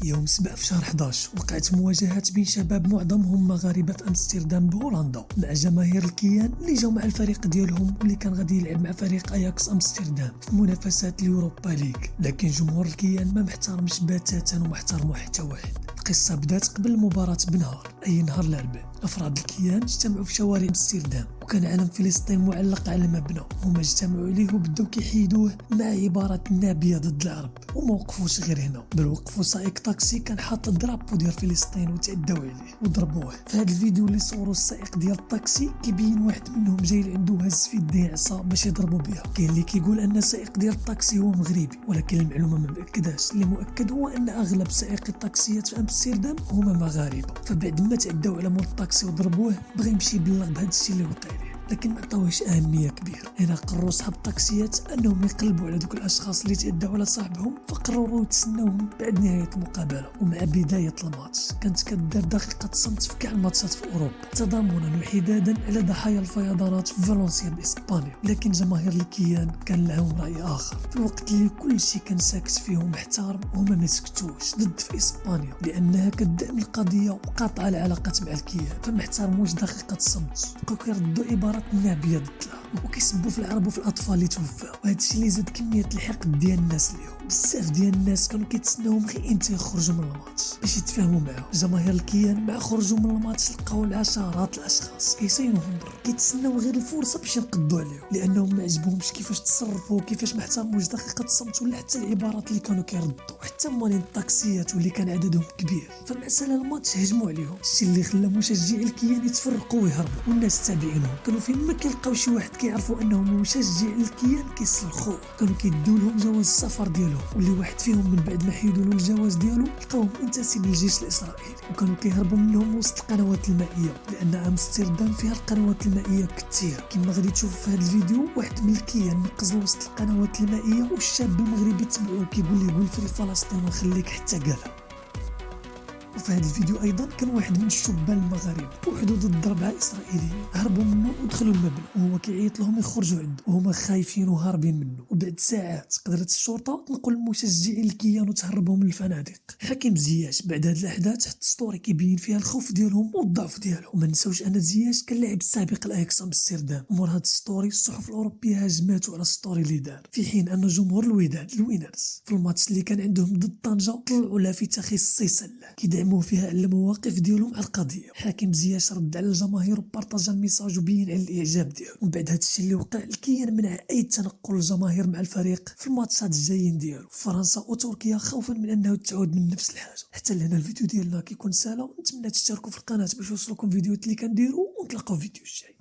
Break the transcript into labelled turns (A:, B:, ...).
A: يوم 7 في شهر 11 وقعت مواجهات بين شباب معظمهم مغاربة أمستردام بهولندا مع جماهير الكيان اللي جاو مع الفريق ديالهم واللي كان غادي يلعب مع فريق اياكس أمستردام في منافسات اليوروبا ليغ. لكن جمهور الكيان ما محترمش بتاتا وما احترموا حتى واحد. القصة بدات قبل المباراة بنهار، أي نهار الأربعاء. أفراد الكيان اجتمعوا في شوارع أمستردام وكان علم فلسطين معلق على المبنى. هما اجتمعوا عليه وبداو كيحيدوه مع عبارة نابية ضد العرب. وما وقفوش غير هنا، بل وقفوا سائق طاكسي كان حاط الدرابو ديال فلسطين وتعداو عليه وضربوه. في هذا الفيديو اللي صوروا السائق ديال الطاكسي كيبين واحد منهم جاي لعنده هز في يديه عصا باش يضربوا بها. كاين اللي كيقول ان السائق ديال الطاكسي هو مغربي، ولكن المعلومه ما مأكداش. اللي مؤكد هو ان اغلب سائقي الطاكسيات في امستردام هما مغاربه. فبعد ما تعداو على مول الطاكسي وضربوه بغى يمشي يبلغ بهذا الشيء اللي وقع ليه، لكن ما عطاوهش اهميه كبيره. هنا قرروا صحاب الطاكسيات انهم يقلبوا على دوك الاشخاص اللي تعداو على صاحبهم، فقرروا يتسناوهم بعد نهايه المقابله. ومع بدايه الماتش كانت كدار دقيقه صمت في كاع الماتشات في اوروبا تضامنا وحدادا على ضحايا الفيضانات في فالنسيا باسبانيا. لكن جماهير الكيان كان لهم راي اخر. في الوقت اللي كل شيء كان ساكت فيه ومحترم، هما ما سكتوش ضد في اسبانيا لانها كتدعم القضيه وقاطعه العلاقات مع الكيان. فما احترموش دقيقه الصمت، بقاو كيردوا عباره النابيه ضد العرب وكيسبوا في العرب وفي الاطفال اللي توفاو. وهذا الشيء اللي زاد كميه الحقد ديال الناس اليوم. بزاف ديال الناس كانوا كيتسناوهم غير امتى يخرجوا من الماتش باش يتفاهموا معاهم. جماهير الكيان مع خرجوا من الماتش لقاو العشرات الاشخاص كيصينوهم برا، كيتسناو غير الفرصه باش ينقضوا عليهم لانهم ما عجبهمش كيفاش تصرفوا، كيفاش ما احترموش دقيقه الصمت ولا حتى العبارات اللي كانوا كيردوا. حتى موالين الطاكسيات واللي كان عددهم كبير فمع سالا الماتش هجموا عليهم، الشيء اللي خلى مشجعي الكيان يتفرقوا ويهربوا. والناس تابعينهم كانوا فين ما كيلقاو شي واحد كيعرفوا انه مشجع الكيان كيسلخوه. كانوا كيدوا لهم جواز السفر ديالهم، واللي واحد فيهم من بعد ما حيدوا له الجواز ديالو لقاوه منتسب للجيش الاسرائيلي. وكانوا كيهربوا منهم وسط القنوات المائيه لان امستردام فيها القنوات المائيه كثير. كما غادي تشوف في هذا الفيديو واحد من الكيان نقز وسط القنوات المائيه والشاب المغربي تبعو كيقول لي قول في فلسطين وخليك حتى قالها. وفي هذا الفيديو ايضا كان واحد من الشبان المغاربه وحدوا ضد الضرب على الاسرائيليين، هربوا منه ودخلوا المبنى وهو كيعيط لهم يخرجوا عنده وهما خايفين وهاربين منه. وبعد ساعات قدرت الشرطه تنقل المشجعين الكيان وتهربهم للفنادق. حكيم زياش بعد هذه الاحداث حط ستوري كيبين فيها الخوف ديالهم والضعف ديالهم. وما نساوش ان زياش كان لاعب سابق لاياكس امستردام. مور هذا ستوري الصحف الاوروبيه هاجماتو على ستوري اللي دار، في حين ان جمهور الوداد الوينرز في الماتش اللي كان عندهم ضد طنجه طلعوا لافتة خصيصا له كيدعموا فيها على المواقف ديالهم على القضيه. حاكم زياش رد على الجماهير وبارطاجا الميساج وبين على الاعجاب ديالو. ومن بعد هذا الشيء اللي وقع الكيان منع اي تنقل الجماهير مع الفريق في الماتشات الجايين ديالو فرنسا وتركيا، خوفا من انه تعود من نفس الحاجه. حتى لهنا الفيديو ديالنا كيكون سالا، ونتمنى تشتركوا في القناه باش يوصلكم فيديوهات اللي كنديروا، ونتلاقاو في الفيديو الجاي.